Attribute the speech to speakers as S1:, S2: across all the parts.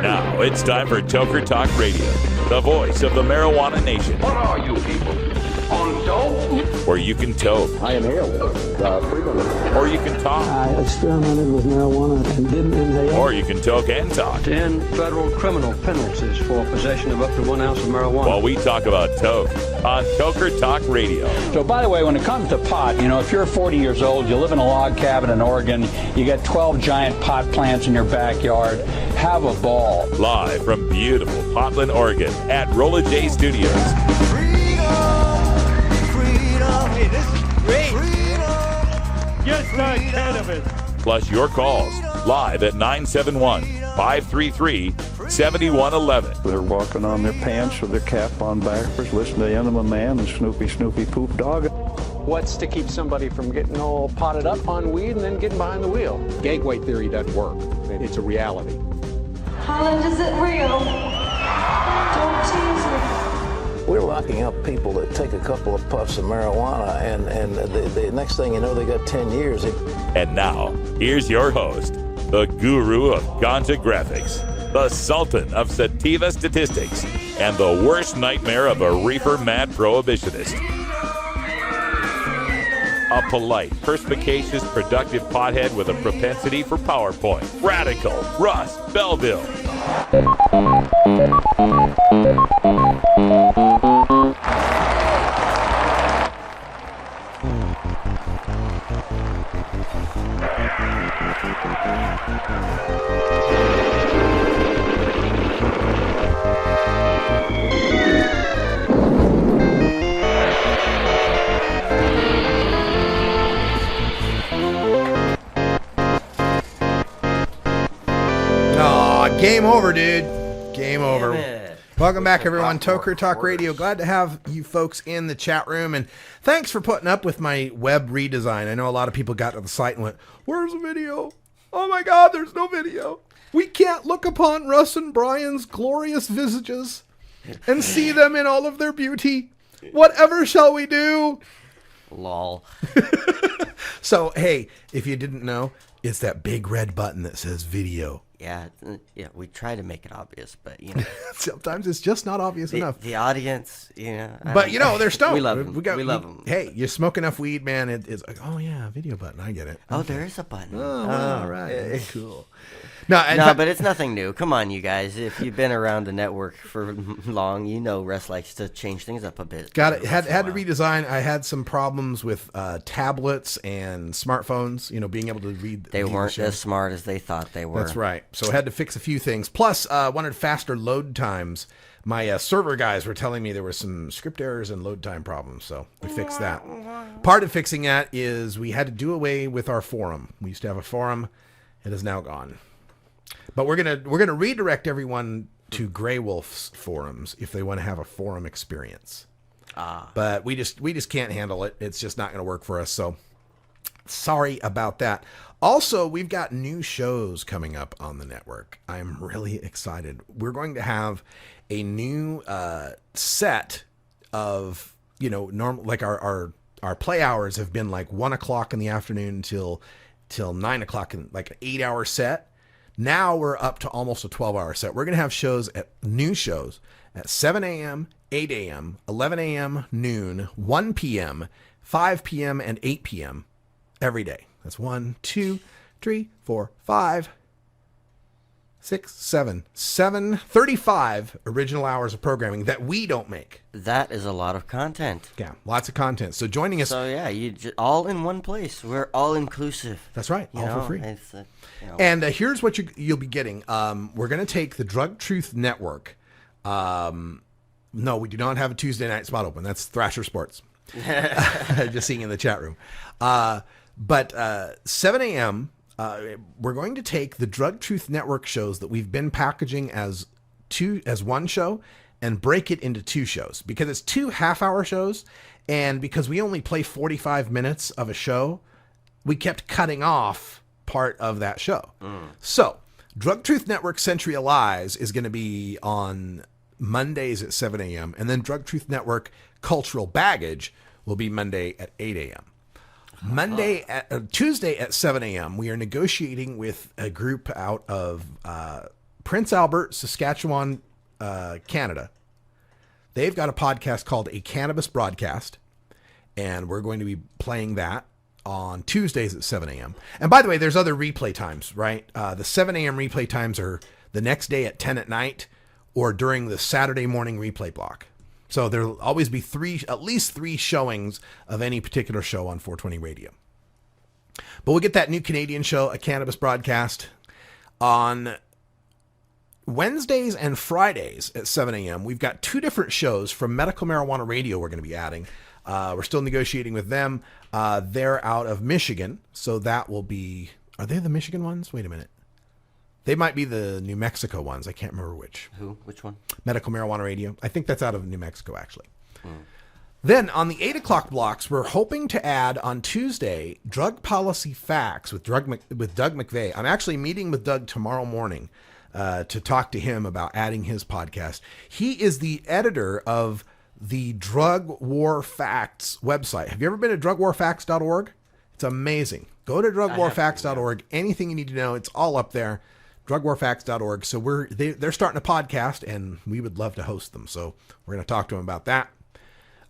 S1: Now it's time for Toker Talk Radio, the voice of the marijuana nation.
S2: What are you people? On dope?
S1: Where you can toke.
S3: I inhale frequently.
S1: Or you can talk.
S4: I experimented with marijuana and didn't inhale.
S1: Or you can toke and talk.
S5: 10 federal criminal penalties for possession of up to 1 ounce of marijuana.
S1: While we talk about toke on Toker Talk Radio.
S6: So, by the way, when it comes to pot, if you're 40 years old, you live in a log cabin in Oregon, you got 12 giant pot plants in your backyard, have a ball.
S1: Live from beautiful Portland, Oregon at Rolla J Studios.
S7: Hey, this is great. Just not cannabis.
S1: Plus your calls live at 971-533-7111.
S3: They're walking on their pants with their cap on backwards, listening to Enema Man and Snoopy Poop Dog.
S8: What's to keep somebody from getting all potted up on weed and then getting behind the wheel? Gateway theory doesn't work. It's a reality.
S9: Holland, is it real? Don't tease me.
S10: We're locking up people that take a couple of puffs of marijuana, and the next thing you know, they got 10 years.
S1: And now, here's your host, the guru of ganja graphics, the sultan of sativa statistics, and the worst nightmare of a reefer mad prohibitionist. A polite, perspicacious, productive pothead with a propensity for PowerPoint. Radical Russ Belville.
S11: Game over, dude. Game over. Welcome back, everyone. Toker Talk Radio. Glad to have you folks in the chat room, and thanks for putting up with my web redesign. I know a lot of people got to the site and went, "Where's the video? Oh my God, there's no video. We can't look upon Russ and Brian's glorious visages and see them in all of their beauty. Whatever shall we do?"
S12: Lol.
S11: So, hey, if you didn't know, it's that big red button that says video.
S12: Yeah, we try to make it obvious, but
S11: sometimes it's just not obvious enough.
S12: The audience,
S11: But they're stoned.
S12: We love them. We love them.
S11: Hey, you smoke enough weed, man. It's like, oh yeah, video button. I get it.
S12: Oh, there is a button.
S11: Oh, all right, cool.
S12: No, but it's nothing new. Come on, you guys. If you've been around the network for long, Russ likes to change things up a bit.
S11: Got it. Had to redesign. I had some problems with tablets and smartphones, being able to read.
S12: They weren't as smart as they thought they were.
S11: That's right. So I had to fix a few things. Plus, wanted faster load times. My server guys were telling me there were some script errors and load time problems, so we fixed that. Part of fixing that is we had to do away with our forum. We used to have a forum. It is now gone. But we're gonna redirect everyone to Grey Wolf's forums if they want to have a forum experience. But we just can't handle it. It's just not going to work for us. So sorry about that. Also, we've got new shows coming up on the network. I'm really excited. We're going to have a new set of normal, like our play hours have been like 1 o'clock in the afternoon till 9 o'clock, in like an 8-hour set. Now we're up to almost a 12-hour set. We're going to have new shows at 7 a.m., 8 a.m., 11 a.m., noon, 1 p.m., 5 p.m., and 8 p.m. every day. That's 1, 2, 3, 4, 5, 6, 7, 35 original hours of programming that we don't make.
S12: That is a lot of content.
S11: Yeah, lots of content. So joining us.
S12: So yeah, all in one place. We're all inclusive.
S11: That's right. All for free.
S12: It's,
S11: And here's what you'll be getting. We're going to take the Drug Truth Network. No, we do not have a Tuesday night spot open. That's Thrasher Sports. Just seeing in the chat room. But 7 a.m., we're going to take the Drug Truth Network shows that we've been packaging as one show and break it into 2 shows because it's 2 half-hour shows. And because we only play 45 minutes of a show, we kept cutting off part of that show. So Drug Truth Network Century of Lies is going to be on Mondays at 7 a.m. And then Drug Truth Network Cultural Baggage will be Monday at 8 a.m. Tuesday at 7 a.m., we are negotiating with a group out of Prince Albert, Saskatchewan, Canada. They've got a podcast called A Cannabis Broadcast, and we're going to be playing that on Tuesdays at 7 a.m. And by the way, there's other replay times, right? The 7 a.m. replay times are the next day at 10 at night or during the Saturday morning replay block. So there'll always be at least three showings of any particular show on 420 Radio. But we'll get that new Canadian show, A Cannabis Broadcast, on Wednesdays and Fridays at 7 a.m. We've got two different shows from Medical Marijuana Radio we're going to be adding. We're still negotiating with them. They're out of Michigan, so that will be... Are they the Michigan ones? Wait a minute. They might be the New Mexico ones. I can't remember which.
S12: Who? Which one?
S11: Medical Marijuana Radio. I think that's out of New Mexico, actually. Then on the 8 o'clock blocks, we're hoping to add on Tuesday Drug Policy Facts with Doug McVeigh. I'm actually meeting with Doug tomorrow morning to talk to him about adding his podcast. He is the editor of the Drug War Facts website. Have you ever been to drugwarfacts.org? It's amazing. Go to drugwarfacts.org. Anything you need to know, it's all up there. drugwarfacts.org. So they're starting a podcast, and we would love to host them. So we're going to talk to them about that.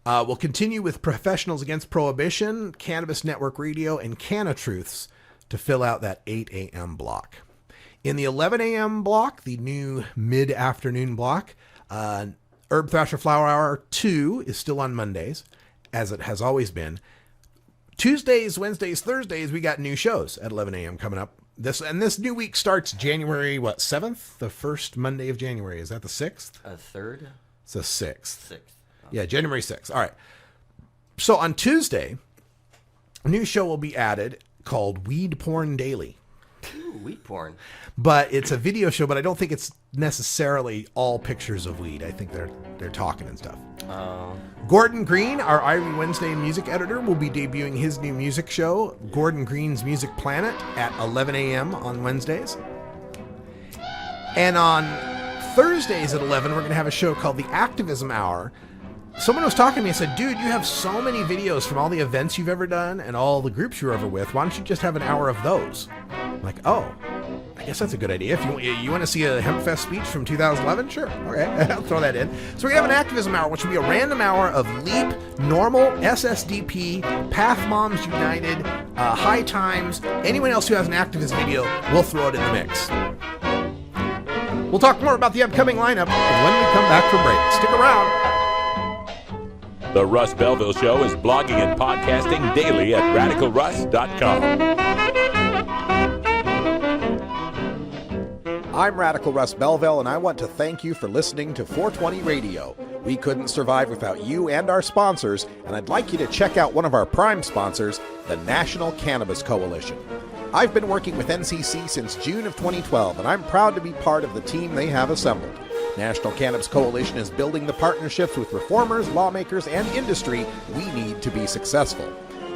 S11: We'll continue with Professionals Against Prohibition, Cannabis Network Radio, and Canna Truths to fill out that 8 a.m. block. In the 11 a.m. block, the new mid-afternoon block, Herb Thrasher Flower Hour 2 is still on Mondays, as it has always been. Tuesdays, Wednesdays, Thursdays, we got new shows at 11 a.m. coming up. This new week starts January, 7th? The first Monday of January. Is that the 6th?
S12: 3rd?
S11: It's the 6th.
S12: 6th.
S11: Yeah, January 6th. All right. So on Tuesday, a new show will be added called Weed Porn Daily.
S12: Ooh, weed porn.
S11: But it's a video show, but I don't think it's necessarily all pictures of weed. I think they're talking and stuff. Gordon Green, our Irie Wednesday music editor, will be debuting his new music show, Gordon Green's Music Planet, at 11 a.m. on Wednesdays. And on Thursdays at 11, we're going to have a show called The Activism Hour. Someone was talking to me and said, dude, you have so many videos from all the events you've ever done and all the groups you're ever with. Why don't you just have an hour of those? I'm like, oh, I guess that's a good idea. If you want to see a Hempfest speech from 2011, sure. Okay, I'll throw that in. So we're going to have an activism hour, which will be a random hour of LEAP, Normal, SSDP, Path Moms United, High Times, anyone else who has an activist video, we'll throw it in the mix. We'll talk more about the upcoming lineup when we come back from break. Stick around.
S1: The Russ Belville Show is blogging and podcasting daily at RadicalRuss.com.
S13: I'm Radical Russ Belville, and I want to thank you for listening to 420 Radio. We couldn't survive without you and our sponsors, and I'd like you to check out one of our prime sponsors, the National Cannabis Coalition. I've been working with NCC since June of 2012, and I'm proud to be part of the team they have assembled. National Cannabis Coalition is building the partnerships with reformers, lawmakers, and industry we need to be successful.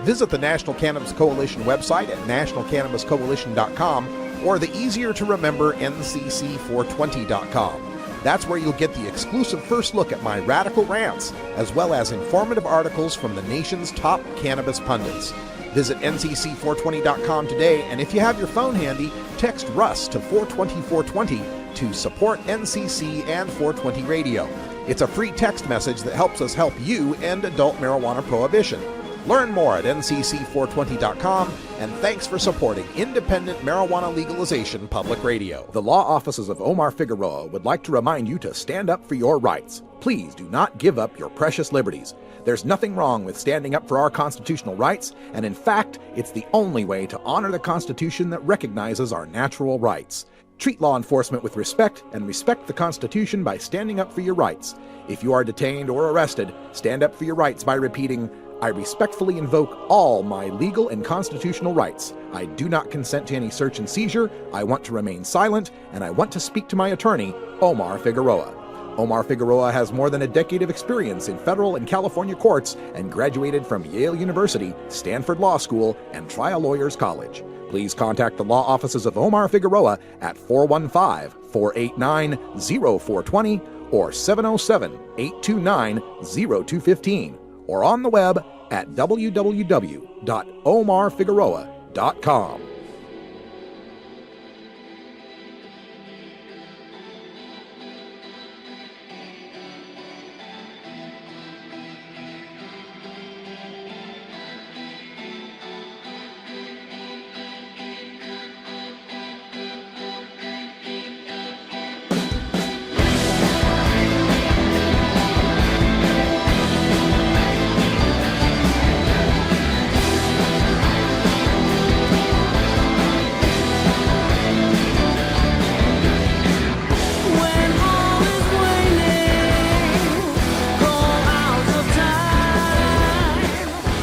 S13: Visit the National Cannabis Coalition website at nationalcannabiscoalition.com or the easier-to-remember ncc420.com. That's where you'll get the exclusive first look at my radical rants, as well as informative articles from the nation's top cannabis pundits. Visit ncc420.com today, and if you have your phone handy, text Russ to 420-420 to support NCC and 420 Radio. It's a free text message that helps us help you end adult marijuana prohibition. Learn more at ncc420.com, and thanks for supporting independent marijuana legalization public radio. The law offices of Omar Figueroa would like to remind you to stand up for your rights. Please do not give up your precious liberties. There's nothing wrong with standing up for our constitutional rights, and in fact, it's the only way to honor the Constitution that recognizes our natural rights. Treat law enforcement with respect and respect the Constitution by standing up for your rights. If you are detained or arrested, stand up for your rights by repeating, I respectfully invoke all my legal and constitutional rights. I do not consent to any search and seizure. I want to remain silent, and I want to speak to my attorney, Omar Figueroa. Omar Figueroa has more than a decade of experience in federal and California courts and graduated from Yale University, Stanford Law School, and Trial Lawyers College. Please contact the law offices of Omar Figueroa at 415-489-0420 or 707-829-0215 or on the web at www.omarfigueroa.com.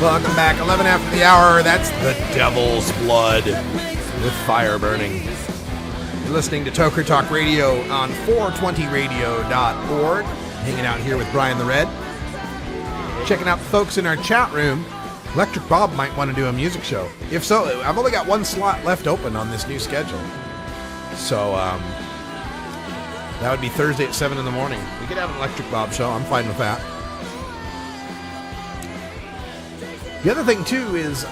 S11: Welcome back. 11 after the hour. That's the Devil's Blood with Fire Burning. You're listening to Toker Talk Radio on 420radio.org. Hanging out here with Brian the Red. Checking out the folks in our chat room. Electric Bob might want to do a music show. If so, I've only got one slot left open on this new schedule. So, that would be Thursday at 7 in the morning. We could have an Electric Bob show. I'm fine with that. The other thing, too, is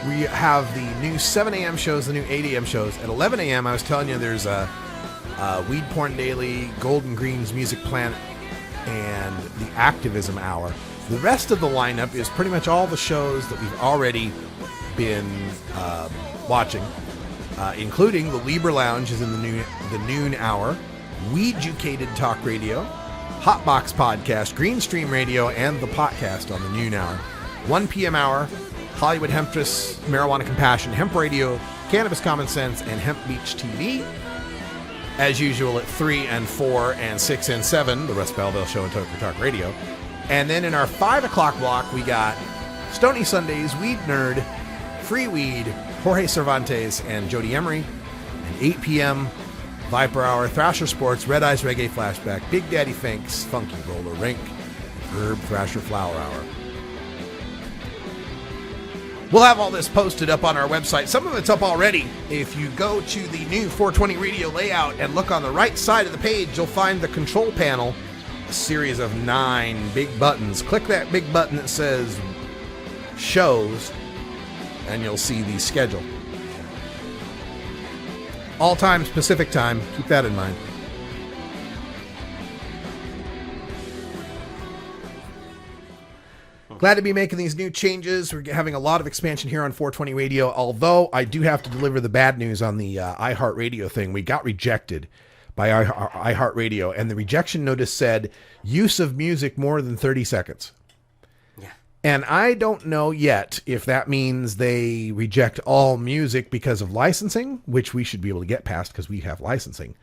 S11: we have the new 7 a.m. shows, the new 8 a.m. shows. At 11 a.m., I was telling you there's a Weed Porn Daily, Golden Greens Music Planet, and the Activism Hour. The rest of the lineup is pretty much all the shows that we've already been watching, including the Libra Lounge is in the noon hour, Weeducated Talk Radio, Hotbox Podcast, Green Stream Radio, and the podcast on the noon hour. 1 p.m. hour, Hollywood Hempress, Marijuana Compassion, Hemp Radio, Cannabis Common Sense, and Hemp Beach TV. As usual at 3 and 4 and 6 and 7, the Russ Belville Show and Toker Talk Radio. And then in our 5 o'clock block, we got Stony Sundays, Weed Nerd, Free Weed, Jorge Cervantes, and Jody Emery. And 8 p.m., Viper Hour, Thrasher Sports, Red Eyes Reggae Flashback, Big Daddy Finks, Funky Roller Rink, Herb Thrasher Flower Hour. We'll have all this posted up on our website. Some of it's up already. If you go to the new 420 radio layout and look on the right side of the page, you'll find the control panel, a series of 9 big buttons. Click that big button that says shows, and you'll see the schedule. All times Pacific time. Keep that in mind. Glad to be making these new changes. We're having a lot of expansion here on 420 Radio, although I do have to deliver the bad news on the iHeartRadio thing. We got rejected by iHeartRadio, and the rejection notice said use of music more than 30 seconds. And I don't know yet if that means they reject all music because of licensing, which we should be able to get past because we have licensing,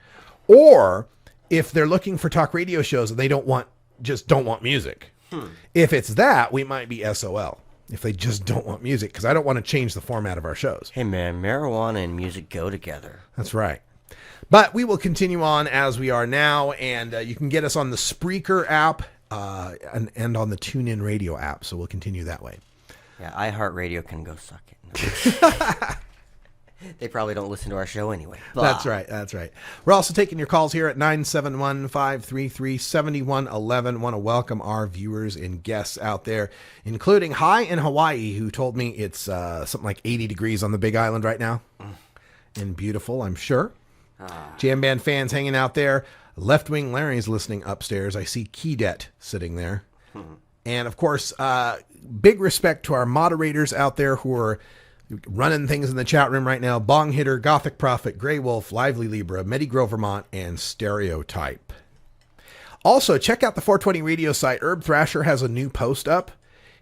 S11: or if they're looking for talk radio shows and they don't want music. If it's that, we might be SOL if they just don't want music, because I don't want to change the format of our shows.
S12: Hey, man, marijuana and music go together.
S11: That's right. But we will continue on as we are now, and you can get us on the Spreaker app and on the TuneIn Radio app, so we'll continue that way.
S12: Yeah, iHeartRadio can go suck it. No. They probably don't listen to our show anyway. Blah.
S11: That's right. We're also taking your calls here at 971-533-7111. Want to welcome our viewers and guests out there, including Hi in Hawaii, who told me it's something like 80 degrees on the Big Island right now. And beautiful, I'm sure. Jam Band fans hanging out there. Left Wing Larry's listening upstairs. I see Keydet sitting there. And, of course, big respect to our moderators out there who are running things in the chat room right now. Bong Hitter, Gothic Prophet, Grey Wolf, Lively Libra, Medigrove Vermont, and Stereotype. Also, check out the 420 radio site. Herb Thrasher has a new post up.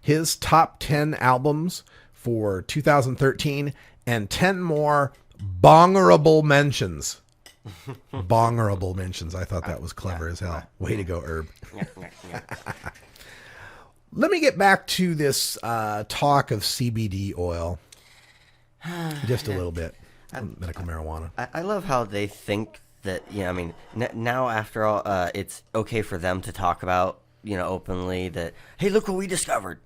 S11: His top 10 albums for 2013 and 10 more bongerable mentions. Bongerable mentions. I thought that was clever as hell. Way to go, Herb. Let me get back to this talk of CBD oil. Just a little bit. Medical marijuana.
S12: I love how they think that, now after all, it's okay for them to talk about, openly that, hey, look what we discovered.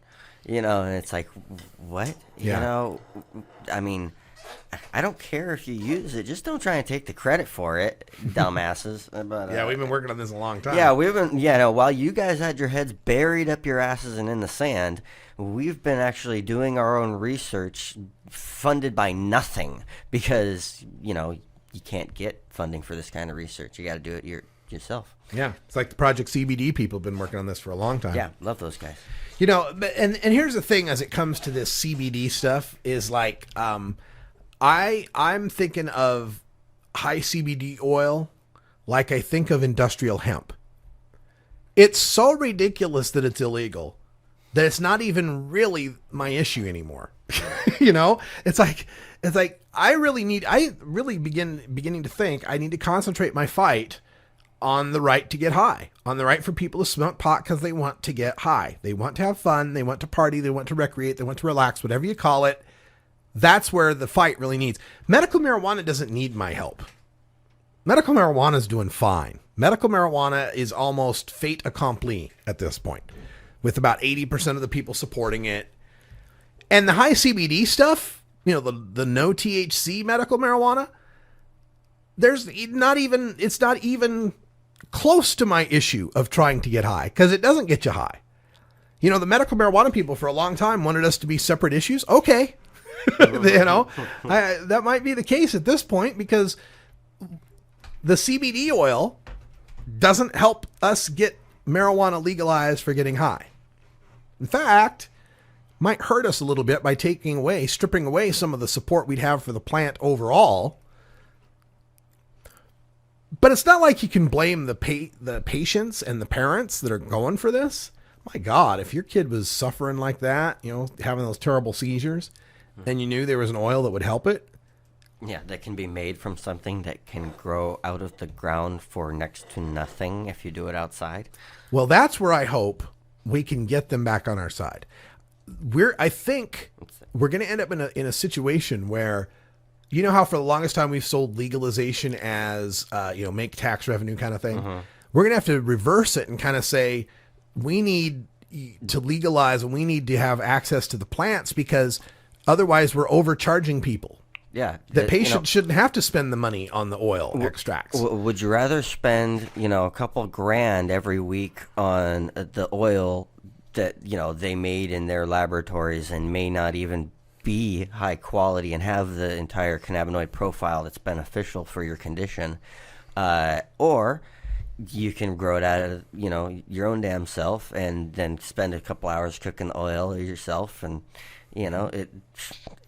S12: And it's like, what?
S11: Yeah.
S12: I don't care if you use it. Just don't try and take the credit for it, dumbasses. But,
S11: yeah, we've been working on this a long time.
S12: Yeah, we've been. Yeah, no. While you guys had your heads buried up your asses and in the sand, we've been actually doing our own research, funded by nothing, because you can't get funding for this kind of research. You got to do it yourself.
S11: Yeah, it's like the Project CBD people have been working on this for a long time.
S12: Yeah, love those guys.
S11: And here's the thing: as it comes to this CBD stuff, is like, I'm thinking of high CBD oil like I think of industrial hemp. It's so ridiculous that it's illegal that it's not even really my issue anymore. It's like I really beginning to think I need to concentrate my fight on the right to get high, on the right for people to smoke pot because they want to get high. They want to have fun. They want to party. They want to recreate. They want to relax, whatever you call it. That's where the fight really needs. Medical marijuana doesn't need my help. Medical marijuana is doing fine. Medical marijuana is almost fait accompli at this point, with about 80% of the people supporting it. And the high CBD stuff, the no THC medical marijuana, it's not even close to my issue of trying to get high, because it doesn't get you high. The medical marijuana people for a long time wanted us to be separate issues. Okay. That might be the case at this point, because the CBD oil doesn't help us get marijuana legalized for getting high. In fact, might hurt us a little bit by stripping away some of the support we'd have for the plant overall. But it's not like you can blame the patients and the parents that are going for this. My God, if your kid was suffering like that, having those terrible seizures, and you knew there was an oil that would help it.
S12: Yeah, that can be made from something that can grow out of the ground for next to nothing if you do it outside.
S11: Well, that's where I hope we can get them back on our side. I think we're going to end up in a situation where, how for the longest time we've sold legalization as, make tax revenue kind of thing. Mm-hmm. We're going to have to reverse it and kind of say, we need to legalize and we need to have access to the plants, because otherwise we're overcharging people.
S12: Yeah.
S11: The patient shouldn't have to spend the money on the oil extracts.
S12: Would you rather spend, a couple grand every week on the oil that, they made in their laboratories and may not even be high quality and have the entire cannabinoid profile that's beneficial for your condition, or you can grow it out of, your own damn self and then spend a couple hours cooking the oil yourself, and, it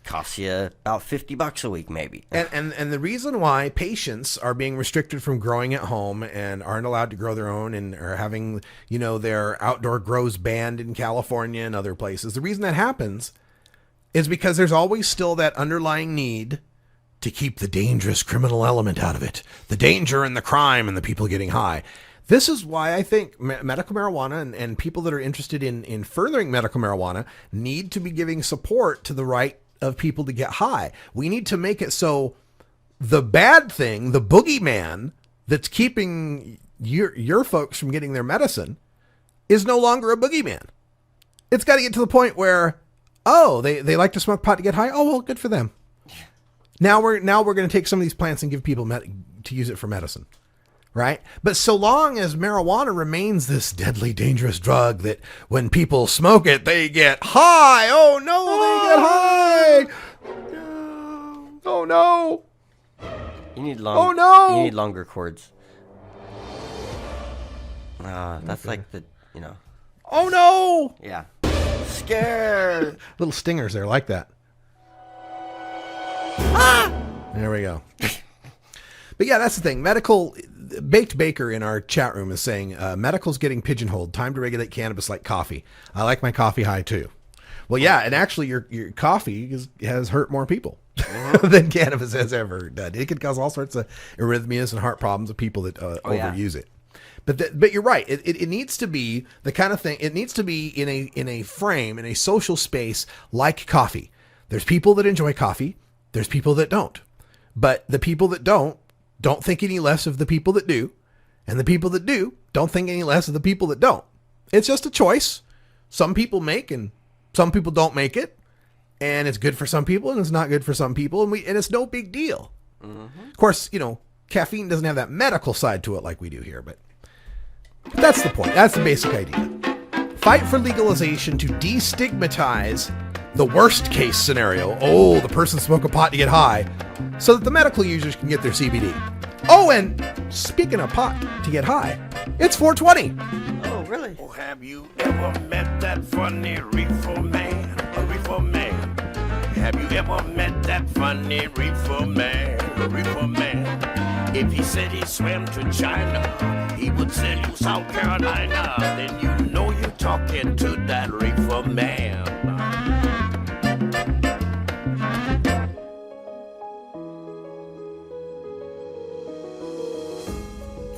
S12: costs you about $50 a week maybe.
S11: And the reason why patients are being restricted from growing at home and aren't allowed to grow their own and are having, their outdoor grows banned in California and other places, the reason that happens is because there's always still that underlying need to keep the dangerous criminal element out of it. The danger and the crime and the people getting high. This is why I think medical marijuana and people that are interested in furthering medical marijuana need to be giving support to the right of people to get high. We need to make it so the bad thing, the boogeyman that's keeping your folks from getting their medicine, is no longer a boogeyman. It's got to get to the point where, they like to smoke pot to get high. Oh, well, good for them. Now we're going to take some of these plants and give people to use it for medicine, right? But so long as marijuana remains this deadly, dangerous drug that when people smoke it, they get high. Oh no, they get high. Oh no.
S12: You need You need longer chords. That's okay. Like the,
S11: Oh no.
S12: Yeah. Scared.
S11: Little stingers there like that. There we go. But yeah, that's the thing. Baked Baker in our chat room is saying, medical's getting pigeonholed. Time to regulate cannabis like coffee. I like my coffee high too. Well, yeah, and actually your coffee has hurt more people than cannabis has ever done. It could cause all sorts of arrhythmias and heart problems of people that overuse it. But you're right. It needs to be the kind of thing. It needs to be in a frame, in a social space like coffee. There's people that enjoy coffee. There's people that don't. But the people that don't think any less of the people that do. And the people that do don't think any less of the people that don't. It's just a choice. Some people make and some people don't make it. And it's good for some people and it's not good for some people. And it's no big deal. Of course, caffeine doesn't have that medical side to it like we do here, but that's the point. That's the basic idea. Fight for legalization to destigmatize the worst case scenario. Oh, the person smoking pot to get high, so that the medical users can get their CBD. Oh, and speaking of pot to get high, it's 420.
S12: Oh, really?
S14: Oh, have you ever met that funny reefer man? A reefer man. Have you ever met that funny reefer man? A reefer man. If he said he swam to China, he would sell you South Carolina. Then you know you're talking to that reefer man.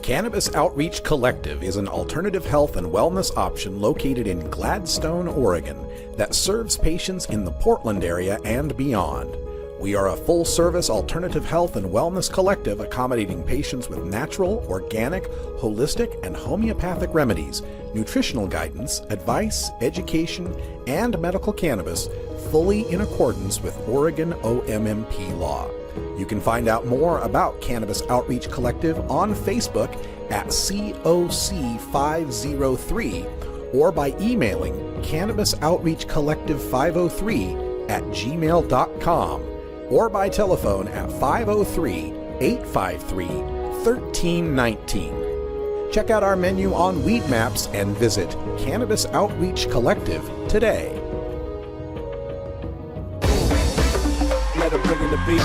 S13: Cannabis Outreach Collective is an alternative health and wellness option located in Gladstone, Oregon, that serves patients in the Portland area and beyond. We are a full-service alternative health and wellness collective accommodating patients with natural, organic, holistic, and homeopathic remedies, nutritional guidance, advice, education, and medical cannabis, fully in accordance with Oregon OMMP law. You can find out more about Cannabis Outreach Collective on Facebook at COC503 or by emailing cannabisoutreachcollective503@gmail.com or by telephone at 503-853-1319. Check out our menu on Weed Maps and visit Cannabis Outreach Collective today.
S14: Let him bring in the beat.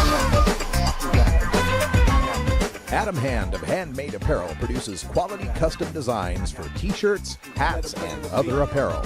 S13: Adam Hand of Handmade Apparel produces quality custom designs for t-shirts, hats, and other apparel.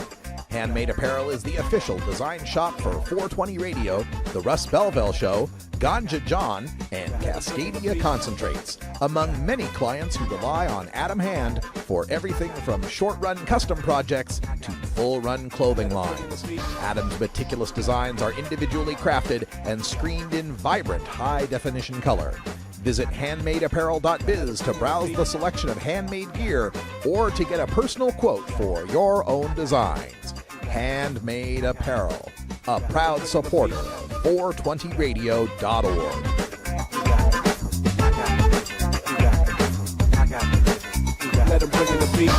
S13: Handmade Apparel is the official design shop for 420 Radio, The Russ Belville Show, Ganja John, and Cascadia Concentrates, among many clients who rely on Adam Hand for everything from short-run custom projects to full-run clothing lines. Adam's meticulous designs are individually crafted and screened in vibrant, high-definition color. Visit handmadeapparel.biz to browse the selection of handmade gear or to get a personal quote for your own designs. Handmade Apparel, a proud supporter of 420radio.org.
S14: Let him bring in the beat.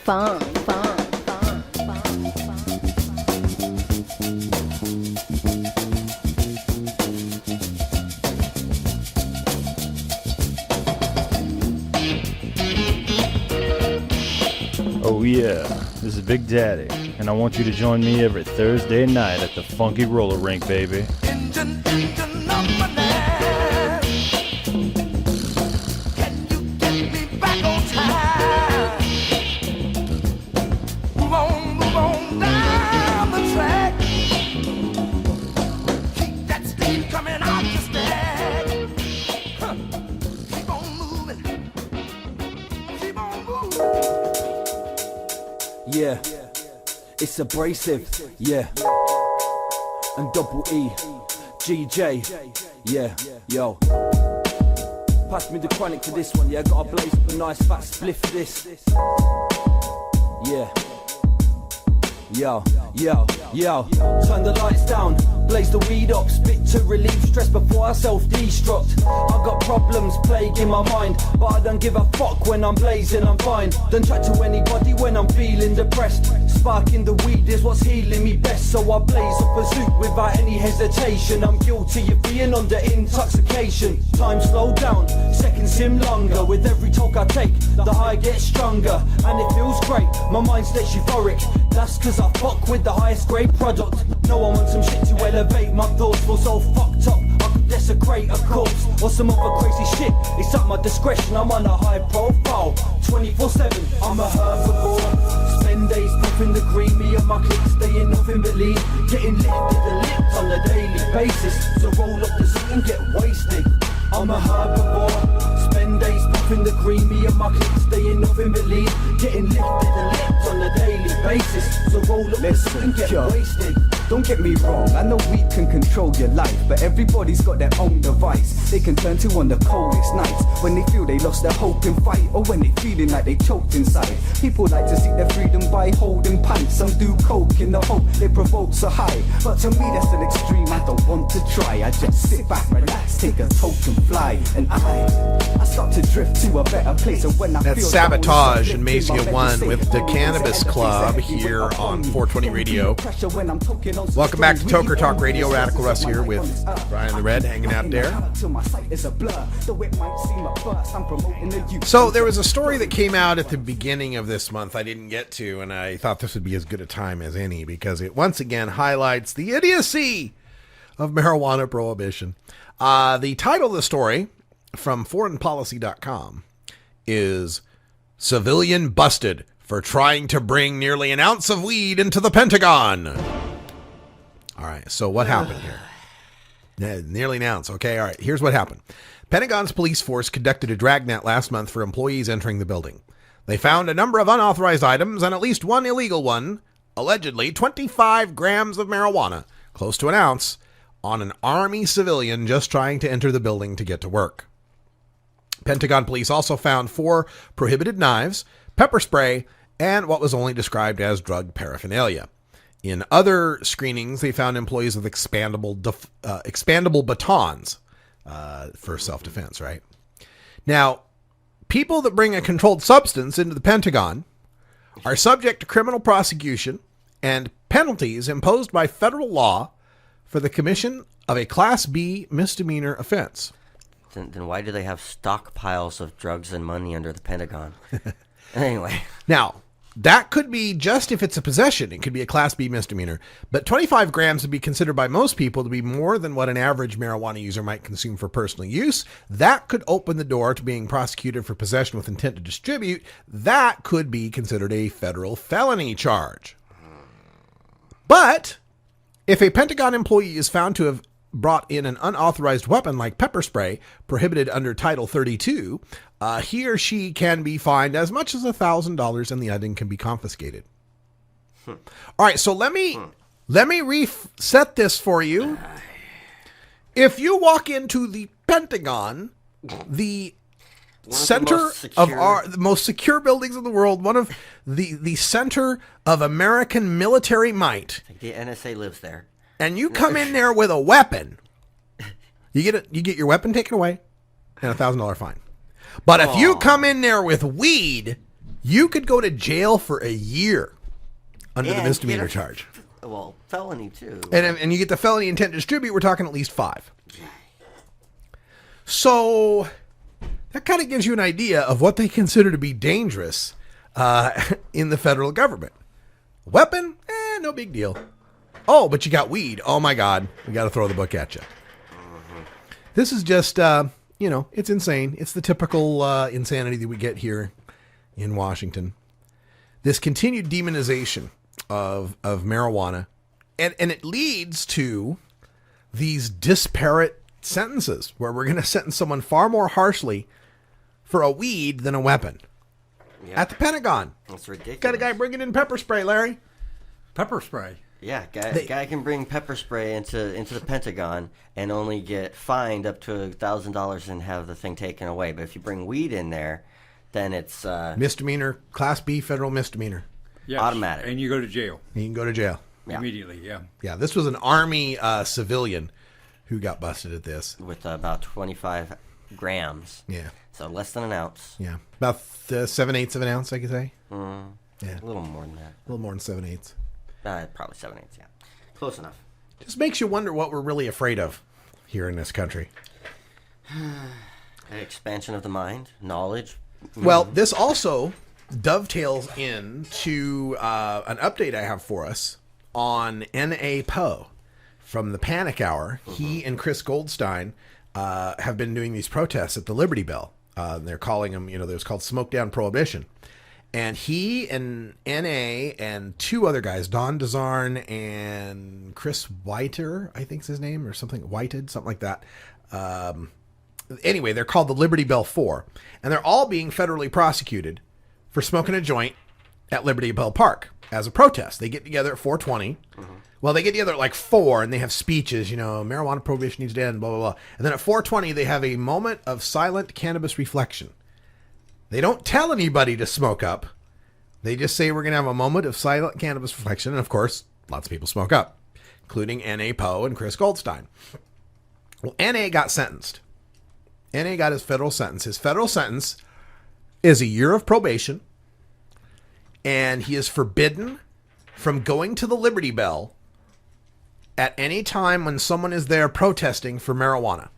S15: Fun.
S16: Oh yeah, this is Big Daddy, and I want you to join me every Thursday night at the Funky Roller Rink, baby.
S14: Engine number 9. Can you get me back on time? Move on down the track. Keep that steam coming out the stack. Huh. Keep on moving. Keep on moving.
S17: Yeah, it's abrasive, yeah, and double E, GJ, yeah, yo. Pass me the chronic for this one, yeah, gotta blaze up a nice fat spliff for this. Yeah. Yo, turn the lights down, blaze the weed up, spit to relieve stress before I self-destruct. I got problems plaguing my mind, but I don't give a fuck when I'm blazing, I'm fine. Don't chat to anybody when I'm feeling depressed. Sparking the weed is what's healing me best, so I blaze a pursuit without any hesitation. I'm guilty of being under intoxication. Time slowed down, seconds seem longer. With every talk I take, the high gets stronger, and it feels great, my mind stays euphoric. That's cause I fuck with the highest grade product. No, I want some shit to elevate my thoughts. Feel so fucked up, I could desecrate a corpse or some other crazy shit. It's at my discretion, I'm on a high profile 24/7, I'm a herbivore. Spend days puffing the green, me and my clique staying nothing but lean. Getting lifted and lipped on a daily basis. So roll up the seat and get wasted. I'm a herbivore. Spend days puffing the green, me and my clique staying nothing but lean. Getting lifted and lipped on a daily basis. So roll up the seat and get wasted. Don't get me wrong, I know weed can control your life, but everybody's got their own device they can turn to on the coldest nights, when they feel they lost their hope in fight, or when they feeling like they choked inside. People like to seek their freedom by holding pints. Some do coke in the hope they provoke so high, but to me that's an extreme I don't want to try. I just sit back, relax, take a toke and fly, and I start to drift to a better place. And when I
S11: That's
S17: feel
S11: Sabotage and Mazia 1 with the Cannabis Club here on 420 Radio. Welcome back to Toker Talk Radio. Radical Russ here with Brian the Red hanging out there. So there was a story that came out at the beginning of this month I didn't get to, and I thought this would be as good a time as any because it once again highlights the idiocy of marijuana prohibition. The title of the story from foreignpolicy.com is Civilian Busted for Trying to Bring Nearly an Ounce of Weed into the Pentagon. All right, so what happened here? Nearly an ounce. Okay, all right. Here's what happened. Pentagon's police force conducted a dragnet last month for employees entering the building. They found a number of unauthorized items and at least one illegal one, allegedly 25 grams of marijuana, close to an ounce, on an Army civilian just trying to enter the building to get to work. Pentagon police also found 4 prohibited knives, pepper spray, and what was only described as drug paraphernalia. In other screenings, they found employees with expandable batons for self-defense, right? Now, people that bring a controlled substance into the Pentagon are subject to criminal prosecution and penalties imposed by federal law for the commission of a Class B misdemeanor offense.
S12: Then why do they have stockpiles of drugs and money under the Pentagon? Anyway.
S11: Now, that could be just if it's a possession. It could be a Class B misdemeanor. But 25 grams would be considered by most people to be more than what an average marijuana user might consume for personal use. That could open the door to being prosecuted for possession with intent to distribute. That could be considered a federal felony charge. But if a Pentagon employee is found to have brought in an unauthorized weapon like pepper spray, prohibited under Title 32, he or she can be fined as much as $1,000 and the item can be confiscated. All right, so let me reset this for you. If you walk into the Pentagon, the center of the most secure buildings in the world, one of the center of American military might.
S12: The NSA lives there.
S11: And you come in there with a weapon, you get your weapon taken away and $1,000 fine. But if you come in there with weed, you could go to jail for a year under the misdemeanor charge.
S12: Well, felony too.
S11: And you get the felony intent to distribute, we're talking at least 5. So that kind of gives you an idea of what they consider to be dangerous in the federal government. Weapon? No big deal. Oh, but you got weed. Oh my God. We got to throw the book at you. This is just, it's insane. It's the typical insanity that we get here in Washington. This continued demonization of marijuana. And it leads to these disparate sentences where we're going to sentence someone far more harshly for a weed than a weapon. Yep. At the Pentagon.
S12: That's ridiculous.
S11: Got a guy bringing in pepper spray, Larry.
S7: Pepper spray?
S12: Yeah, guy can bring pepper spray into the Pentagon and only get fined up to $1,000 and have the thing taken away. But if you bring weed in there, then it's
S11: misdemeanor, Class B federal misdemeanor.
S7: Yes.
S12: Automatic.
S7: And you go to jail.
S11: You can go to jail.
S7: Immediately, yeah.
S11: Yeah, this was an Army civilian who got busted at this.
S12: With about 25 grams.
S11: Yeah.
S12: So less than an ounce.
S11: Yeah. About 7/8 of an ounce, I could say.
S12: Yeah. A little more than that.
S11: A little more than 7/8.
S12: Probably 7/8, yeah. Close enough.
S11: Just makes you wonder what we're really afraid of here in this country.
S12: Expansion of the mind, knowledge.
S11: Well, this also dovetails into an update I have for us on N.A. Poe from the Panic Hour. He and Chris Goldstein have been doing these protests at the Liberty Bell. They're calling them, there's called Smoke Down Prohibition. And he and N.A. and 2 other guys, Don DeZarn and Chris Whiter, I think's his name, or something, Whited, something like that. Anyway, they're called the Liberty Bell 4. And they're all being federally prosecuted for smoking a joint at Liberty Bell Park as a protest. They get together at 420 Well, they get together at like 4 and they have speeches, marijuana prohibition needs to end, blah, blah, blah. And then at 4:20, they have a moment of silent cannabis reflection. They don't tell anybody to smoke up. They just say we're going to have a moment of silent cannabis reflection. And of course, lots of people smoke up, including N.A. Poe and Chris Goldstein. Well, N.A. got sentenced. N.A. got his federal sentence. His federal sentence is a year of probation, and he is forbidden from going to the Liberty Bell at any time when someone is there protesting for marijuana.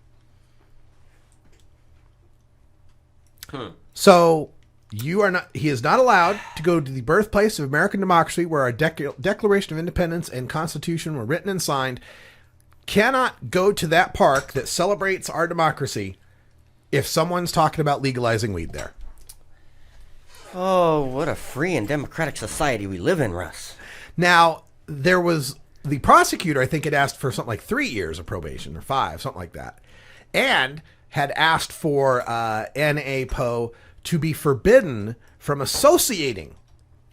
S11: So he is not allowed to go to the birthplace of American democracy, where our Declaration of Independence and Constitution were written and signed. Cannot go to that park that celebrates our democracy if someone's talking about legalizing weed there.
S12: Oh, what a free and democratic society we live in, Russ. Now,
S11: there was the prosecutor, I think, had asked for something like 3 years of probation or 5, something like that, and had asked for N.A. Poe to be forbidden from associating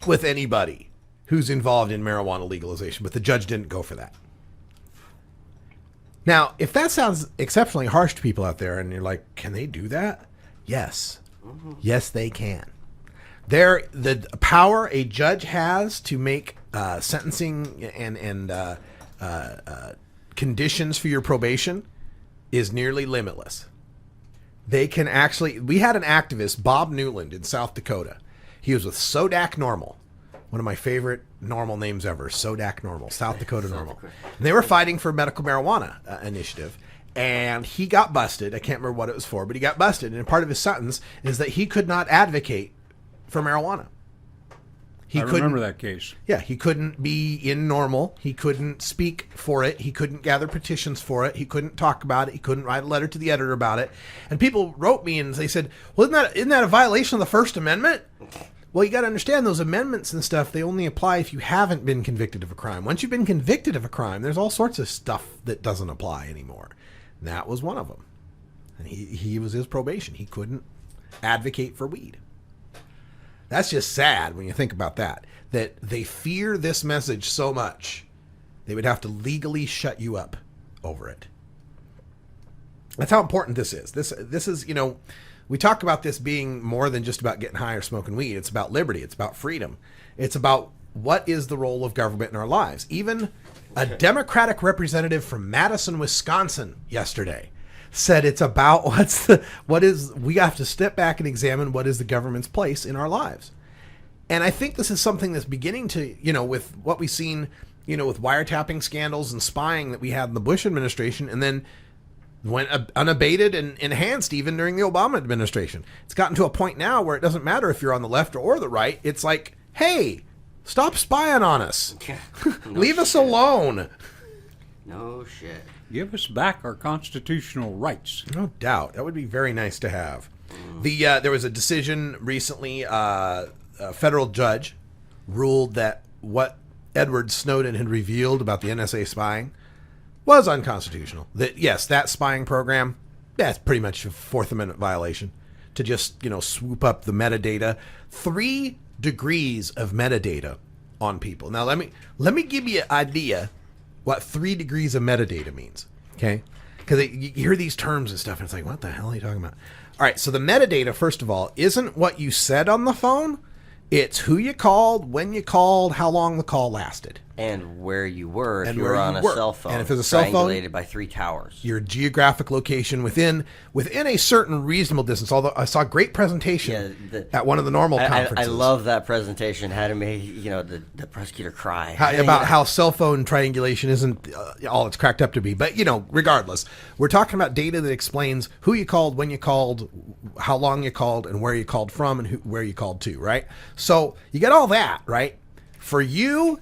S11: with anybody who's involved in marijuana legalization, but the judge didn't go for that. Now, if that sounds exceptionally harsh to people out there, and you're like, can they do that? Yes. Yes, they can. The power a judge has to make sentencing and conditions for your probation is nearly limitless. They can actually... We had an activist, Bob Newland, in South Dakota. He was with Sodak Normal. One of my favorite normal names ever. Sodak Normal. South Dakota Normal. And they were fighting for medical marijuana initiative. And he got busted. I can't remember what it was for, but he got busted. And part of his sentence is that he could not advocate for marijuana.
S7: I remember that case.
S11: Yeah, he couldn't be in Normal. He couldn't speak for it. He couldn't gather petitions for it. He couldn't talk about it. He couldn't write a letter to the editor about it. And people wrote me and they said, well, isn't that a violation of the First Amendment? Well, you got to understand those amendments and stuff, they only apply if you haven't been convicted of a crime. Once you've been convicted of a crime, there's all sorts of stuff that doesn't apply anymore. And that was one of them. And he was his probation. He couldn't advocate for weed. That's just sad when you think about that they fear this message so much, they would have to legally shut you up over it. That's how important this is. This is, we talk about this being more than just about getting high or smoking weed. It's about liberty. It's about freedom. It's about what is the role of government in our lives. Even a Democratic representative from Madison, Wisconsin yesterday said it's about we have to step back and examine what is the government's place in our lives. And I think this is something that's beginning to, with what we've seen, with wiretapping scandals and spying that we had in the Bush administration, and then went unabated and enhanced even during the Obama administration. It's gotten to a point now where it doesn't matter if you're on the left or the right. It's like, hey, stop spying on us. Leave us alone.
S12: No shit.
S7: Give us back our constitutional rights.
S11: No doubt. That would be very nice to have. There was a decision recently, a federal judge ruled that what Edward Snowden had revealed about the NSA spying was unconstitutional. That, yes, that spying program, that's pretty much a Fourth Amendment violation. To just, swoop up the metadata. 3 degrees of metadata on people. Now, let me give you an idea what 3 degrees of metadata means, okay? Because you hear these terms and stuff, and it's like, what the hell are you talking about? All right, so the metadata, first of all, isn't what you said on the phone. It's who you called, when you called, how long the call lasted.
S12: And where you were if you were on a cell phone.
S11: And if there's a cell phone,
S12: triangulated by 3 towers.
S11: Your geographic location within a certain reasonable distance. Although I saw a great presentation at one of the normal conferences.
S12: I love that presentation. Had to make the prosecutor cry.
S11: How cell phone triangulation isn't all it's cracked up to be. But regardless, we're talking about data that explains who you called, when you called, how long you called, and where you called from, and where you called to. Right. So you get all that right for you.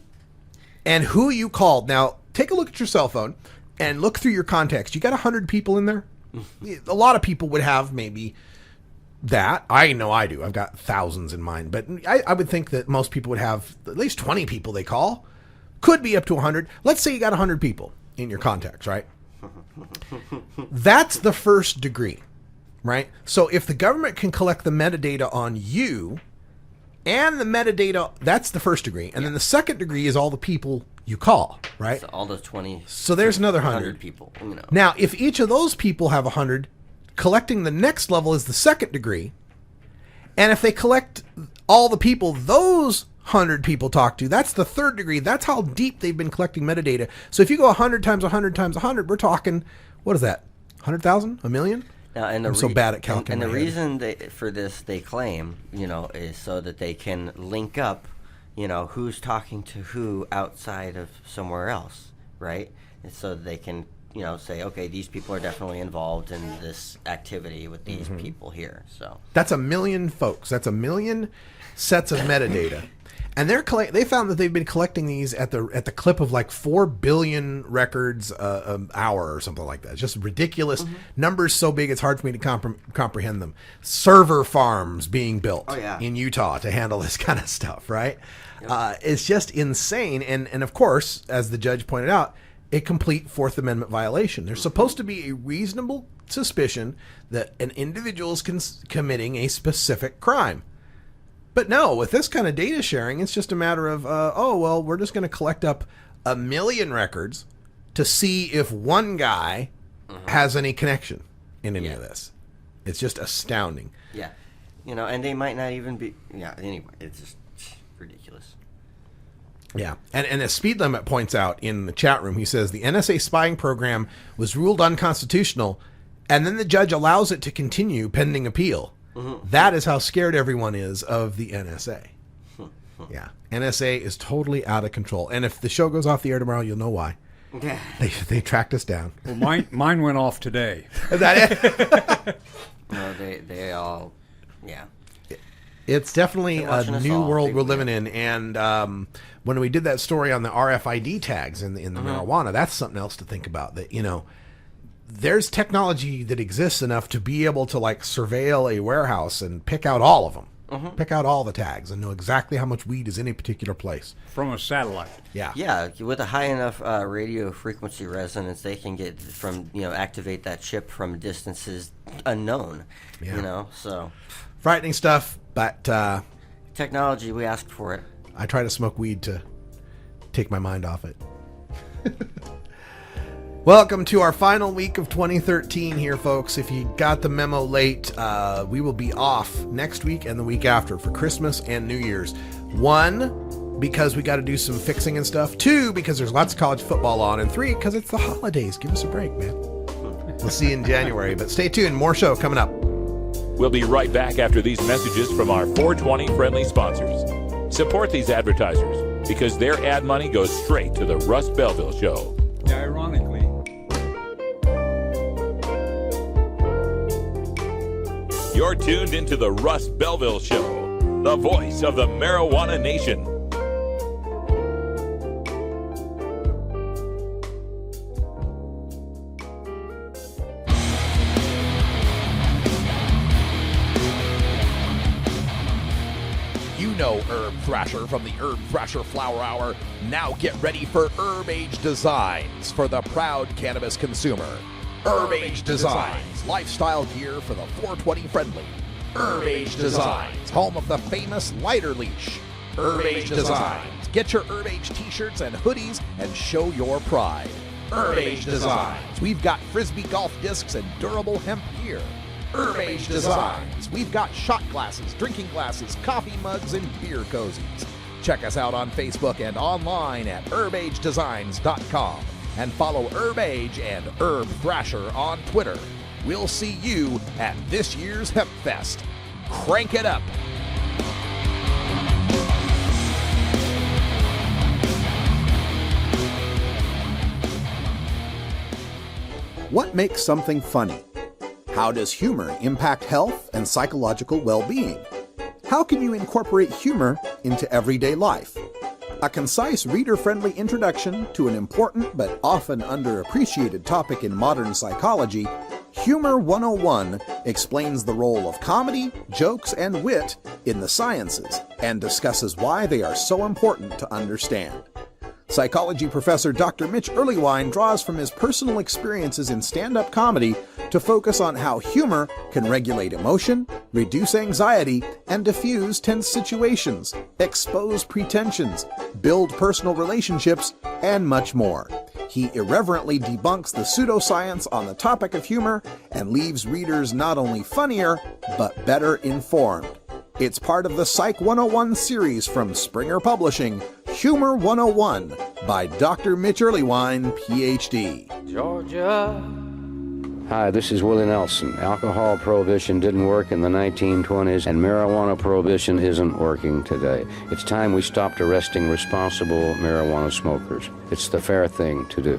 S11: And who you called. Now, take a look at your cell phone and look through your contacts. You got 100 people in there? A lot of people would have maybe that. I know I do. I've got thousands in mine. But I would think that most people would have at least 20 people they call. Could be up to 100. Let's say you got 100 people in your contacts, right? That's the first degree, right? So if the government can collect the metadata on you... and the metadata, that's the first degree. And then the second degree is all the people you call, right?
S12: So all those 20.
S11: So there's another 100
S12: people.
S11: Now, if each of those people have 100, collecting the next level is the second degree. And if they collect all the people those 100 people talk to, that's the third degree. That's how deep they've been collecting metadata. So if you go 100 times 100 times 100, we're talking, what is that? 100,000? A million?
S12: Now, and
S11: I'm so bad at counting.
S12: And the reason for this, they claim, is so that they can link up, who's talking to who outside of somewhere else, right? And so they can, say, okay, these people are definitely involved in this activity with these people here. So
S11: that's 1 million folks. That's 1 million sets of metadata. And they found that they've been collecting these at the clip of like 4 billion records an hour or something like that. Just ridiculous numbers, so big it's hard for me to comprehend them. Server farms being built in Utah to handle this kind of stuff, right? Yep. It's just insane. And of course, as the judge pointed out, a complete Fourth Amendment violation. There's supposed to be a reasonable suspicion that an individual is committing a specific crime. But no, with this kind of data sharing, it's just a matter of, we're just going to collect up 1 million records to see if one guy has any connection in any of this. It's just astounding.
S12: Yeah. And they might not even be, anyway, it's just ridiculous.
S11: Yeah. And as Speed Limit points out in the chat room, he says the NSA spying program was ruled unconstitutional, and then the judge allows it to continue pending appeal. That is how scared everyone is of the NSA. Yeah. NSA is totally out of control. And if the show goes off the air tomorrow, you'll know why. They tracked us down.
S7: Well, mine went off today.
S11: Is that it?
S12: No, they all,
S11: It's definitely a new world we're living in. And when we did that story on the RFID tags in the marijuana, that's something else to think about. That, there's technology that exists enough to be able to like surveil a warehouse and pick out all of them, pick out all the tags and know exactly how much weed is in a particular place.
S7: From a satellite.
S11: Yeah.
S12: Yeah. With a high enough radio frequency resonance, they can get activate that chip from distances unknown, so.
S11: Frightening stuff, but.
S12: Technology, we asked for it.
S11: I try to smoke weed to take my mind off it. Welcome to our final week of 2013 here, folks. If you got the memo late, we will be off next week and the week after for Christmas and New Year's. 1, because we got to do some fixing and stuff. 2, because there's lots of college football on. And 3, because it's the holidays. Give us a break, man. We'll see you in January. But stay tuned. More show coming up.
S1: We'll be right back after these messages from our 420 friendly sponsors. Support these advertisers because their ad money goes straight to the Russ Belville Show.
S7: Ironically.
S1: You're tuned into the Russ Belville Show, the voice of the marijuana nation.
S13: You know Herb Thrasher from the Herb Thrasher Flower Hour. Now get ready for Herb Age Designs for the proud cannabis consumer. Herb Age Designs, lifestyle gear for the 420 friendly. Herb Age Designs, home of the famous lighter leash. Herb Age Designs, get your Herb Age t-shirts and hoodies and show your pride. Herb Age Designs, we've got frisbee golf discs and durable hemp gear. Herb Age Designs, we've got shot glasses, drinking glasses, coffee mugs, and beer cozies. Check us out on Facebook and online at herbagedesigns.com. And follow Herb Age and Herb Thrasher on Twitter. We'll see you at this year's Hemp Fest. Crank it up.
S15: What makes something funny? How does humor impact health and psychological well-being? How can you incorporate humor into everyday life? A concise, reader-friendly introduction to an important but often underappreciated topic in modern psychology, Humor 101 explains the role of comedy, jokes, and wit in the sciences and discusses why they are so important to understand. Psychology professor Dr. Mitch Earlywine draws from his personal experiences in stand-up comedy to focus on how humor can regulate emotion, reduce anxiety, and diffuse tense situations, expose pretensions, build personal relationships, and much more. He irreverently debunks the pseudoscience on the topic of humor and leaves readers not only funnier, but better informed. It's part of the Psych 101 series from Springer Publishing, Humor 101 by Dr. Mitch Earlywine, Ph.D.
S5: Georgia. Hi, this is Willie Nelson. Alcohol prohibition didn't work in the 1920s, and marijuana prohibition isn't working today. It's time we stopped arresting responsible marijuana smokers. It's the fair thing to do.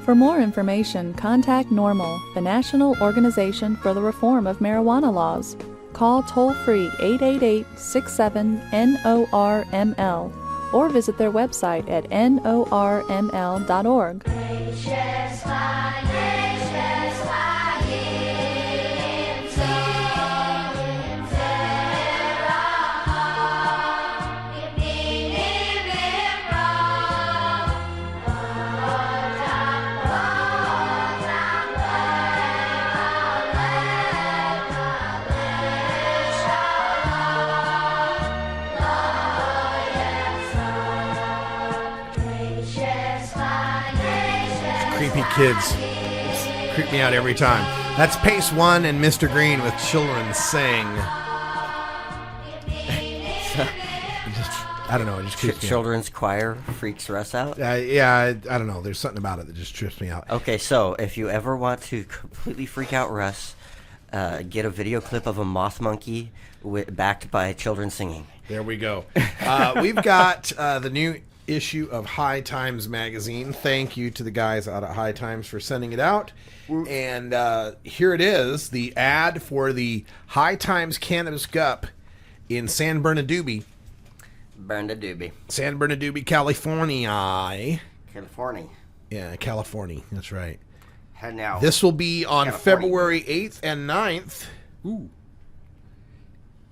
S18: For more information, contact NORML, the National Organization for the Reform of Marijuana Laws. Call toll-free 888-67-NORML or visit their website at norml.org.
S11: Creepy kids. Creep me out every time. That's Pace One and Mr. Green with Children Sing. I don't know. It just creeps me out.
S12: Children's choir freaks Russ out?
S11: Yeah, I don't know. There's something about it that just trips me out.
S12: Okay, so if you ever want to completely freak out Russ, get a video clip of a moth monkey backed by children singing.
S11: There we go. We've got the new issue of High Times magazine. Thank you to the guys out at High Times for sending it out. And here it is, the ad for the High Times Cannabis Cup in San Bernardino. San Bernardino, California.
S12: California.
S11: Yeah, California. That's right.
S12: And now,
S11: this will be on
S12: California.
S11: February 8th and 9th.
S12: Ooh.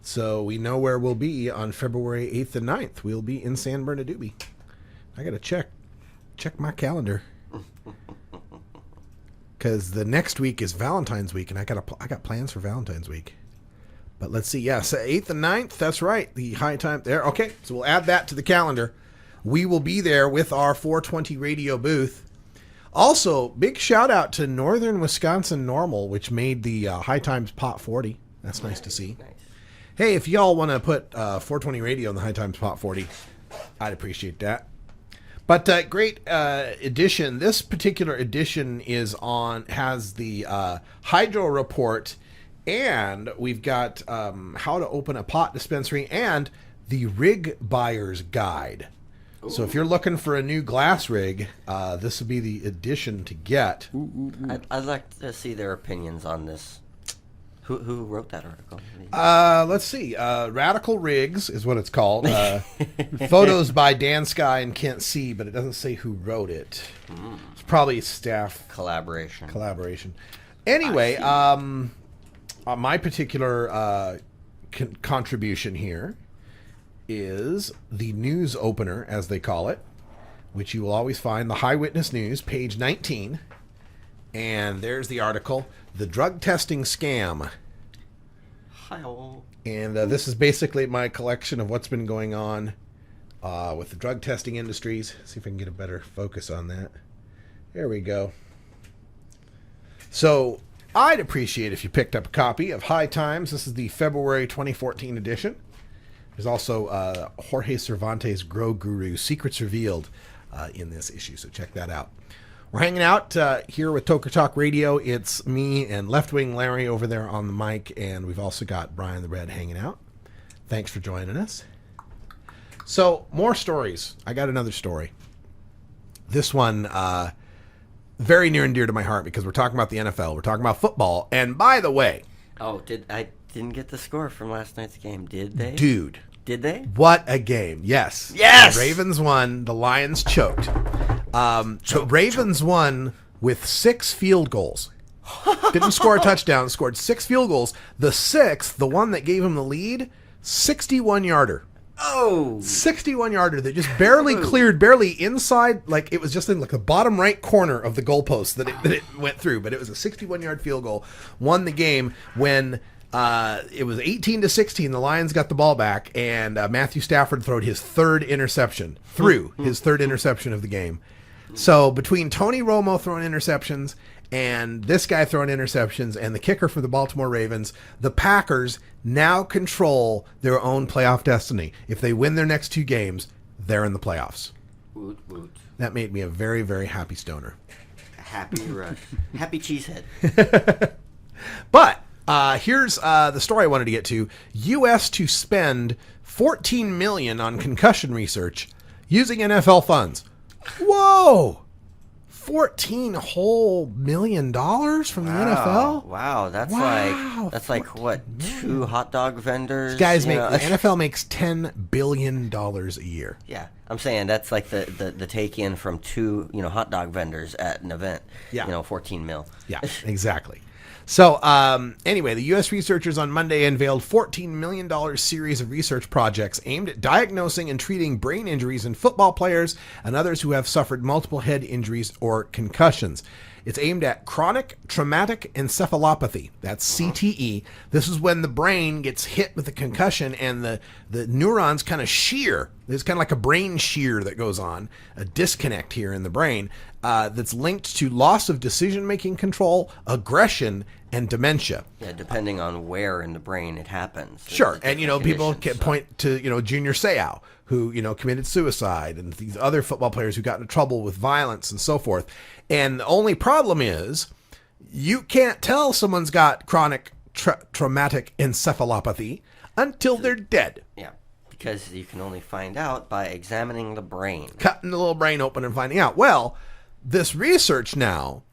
S11: So we know where we'll be on February 8th and 9th. We'll be in San Bernardino. I got to check my calendar. Because the next week is Valentine's week, and I got plans for Valentine's week. But let's see. Yeah, so 8th and 9th, that's right. The High Time there. Okay, so we'll add that to the calendar. We will be there with our 420 radio booth. Also, big shout out to Northern Wisconsin Normal, which made the High Times Pot 40. That's nice to see.
S12: Nice.
S11: Hey, if y'all want to put 420 radio in the High Times Pot 40, I'd appreciate that. But great edition. This particular edition has the hydro report, and we've got how to open a pot dispensary and the rig buyer's guide. Ooh. So if you're looking for a new glass rig, this would be the edition to get.
S12: I'd like to see their opinions on this. Who wrote that article?
S11: Let's see. Radical Rigs is what it's called. Photos by Dan Sky and Kent C., but it doesn't say who wrote it. It's probably staff collaboration. Anyway, my particular contribution here is the news opener, as they call it, which you will always find the High Witness News, page 19. And there's the article, The Drug Testing Scam. And this is basically my collection of what's been going on with the drug testing industries. See if I can get a better focus on that. There we go. So I'd appreciate if you picked up a copy of High Times. This is the February 2014 edition. There's also Jorge Cervantes' Grow Guru, Secrets Revealed in this issue, so check that out. We're hanging out here with Toker Talk Radio. It's me and Left Wing Larry over there on the mic, and we've also got Brian the Red hanging out. Thanks for joining us. So, more stories. I got another story. This one, very near and dear to my heart because we're talking about the NFL. We're talking about football. And by the way...
S12: Oh, I didn't get the score from last night's game, did they?
S11: Dude.
S12: Did they?
S11: What a game. Yes.
S12: Yes!
S11: The Ravens won. The Lions choked. So Ravens won with 6 field goals. Didn't score a touchdown, scored 6 field goals. The 6th, the one that gave him the lead, 61-yarder.
S12: Oh,
S11: 61-yarder that just barely cleared, barely inside, like it was just in like the bottom right corner of the goalpost that it went through. But it was a 61-yard field goal, won the game when it was 18-16. The Lions got the ball back, and Matthew Stafford threw his third interception of the game. So between Tony Romo throwing interceptions and this guy throwing interceptions and the kicker for the Baltimore Ravens, the Packers now control their own playoff destiny. If they win their next 2 games, they're in the playoffs.
S12: Woot, woot.
S11: That made me a very, very happy stoner.
S12: Happy rush. Happy cheesehead.
S11: But here's the story I wanted to get to. U.S. to spend $14 million on concussion research using NFL funds. Whoa! $14 whole million from the NFL?
S12: Wow, that's like what, 2 hot dog vendors?
S11: These guys the NFL makes $10 billion a year.
S12: Yeah, I'm saying that's like the take in from 2 hot dog vendors at an event.
S11: Yeah,
S12: 14 mil.
S11: Yeah, exactly. So anyway, the U.S. researchers on Monday unveiled $14 million series of research projects aimed at diagnosing and treating brain injuries in football players and others who have suffered multiple head injuries or concussions. It's aimed at chronic traumatic encephalopathy. That's CTE. This is when the brain gets hit with a concussion and the neurons kind of shear. There's kind of like a brain shear that goes on, a disconnect here in the brain that's linked to loss of decision-making control, aggression, and dementia.
S12: Yeah, depending on where in the brain it happens.
S11: Sure, and people can point to Junior Seau, who committed suicide, and these other football players who got into trouble with violence and so forth. And the only problem is you can't tell someone's got chronic traumatic encephalopathy until they're dead.
S12: Yeah, because you can only find out by examining the brain.
S11: Cutting the little brain open and finding out. Well, this research now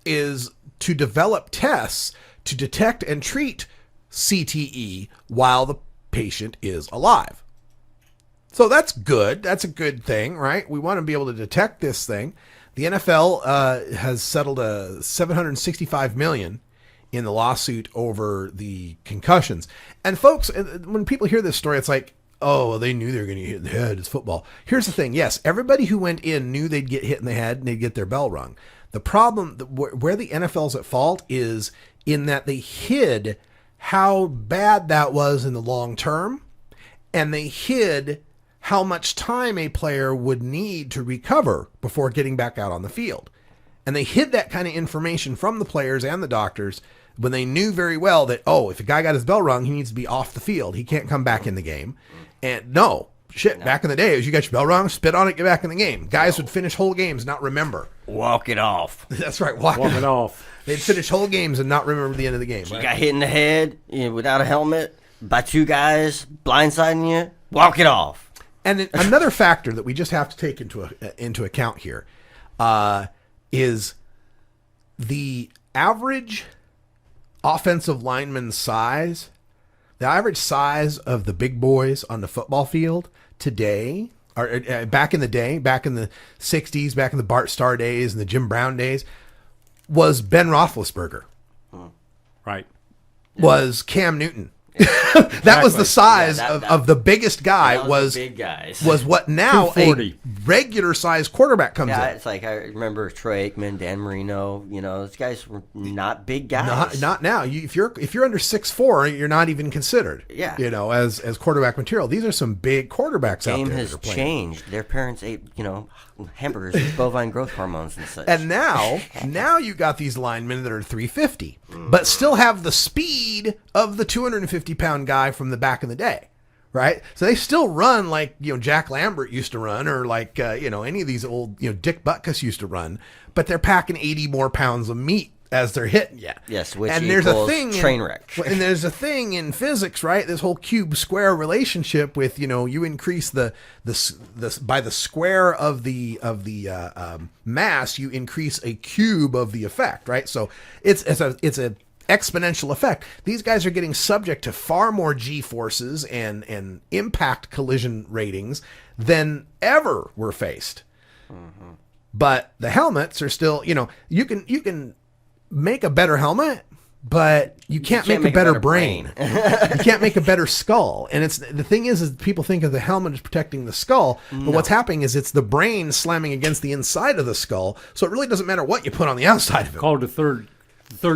S11: is to develop tests to detect and treat CTE while the patient is alive. So that's good. That's a good thing, right? We want to be able to detect this thing. The NFL has settled a $765 million in the lawsuit over the concussions. And folks, when people hear this story, it's like, oh, well, they knew they were going to get hit in the head. It's football. Here's the thing. Yes, everybody who went in knew they'd get hit in the head and they'd get their bell rung. The problem, where the NFL's at fault, is in that they hid how bad that was in the long term, and they hid how much time a player would need to recover before getting back out on the field. And they hid that kind of information from the players and the doctors when they knew very well that, oh, if a guy got his bell rung, he needs to be off the field. He can't come back in the game. And back in the day, as you got your bell rung, spit on it, get back in the game. Guys would finish whole games, not remember.
S12: Walk it off.
S11: That's right, walk it off. They'd finish whole games and not remember the end of the game.
S12: You got hit in the head without a helmet by 2 guys blindsiding you, walk it off.
S11: And another factor that we just have to take into account here is the average offensive lineman's size. The average size of the big boys on the football field today, or back in the day, back in the 60s, back in the Bart Starr days and the Jim Brown days, was Ben Roethlisberger.
S7: Right.
S11: Was Cam Newton. That was the size of the biggest guy was
S12: big guys.
S11: Was what now a regular sized quarterback comes in.
S12: It's like I remember Troy Aikman, Dan Marino. Those guys were not big guys.
S11: Not now. If you're under 6'4", you're not even considered.
S12: Yeah.
S11: As quarterback material. These are some big quarterbacks out there.
S12: Game has changed. Their parents ate hamburgers with bovine growth hormones and such.
S11: And now you got these linemen that are 350, but still have the speed of the 250-pound guy from the back in the day, right? So they still run like Jack Lambert used to run, or like any of these old Dick Butkus used to run, but they're packing 80 more pounds of meat as they're hitting you.
S12: Yes, which
S11: and
S12: equals
S11: there's a thing
S12: train wreck.
S11: And there's a thing in physics, right? This whole cube square relationship with you increase the by the square of the mass, you increase a cube of the effect, right? So it's a exponential effect. These guys are getting subject to far more G forces and impact collision ratings than ever were faced. But the helmets are still, you can make a better helmet, but you can't make a better brain. You can't make a better skull. And it's the thing is people think of the helmet as protecting the skull, but what's happening is it's the brain slamming against the inside of the skull. So it really doesn't matter what you put on the outside of it.
S7: Called the third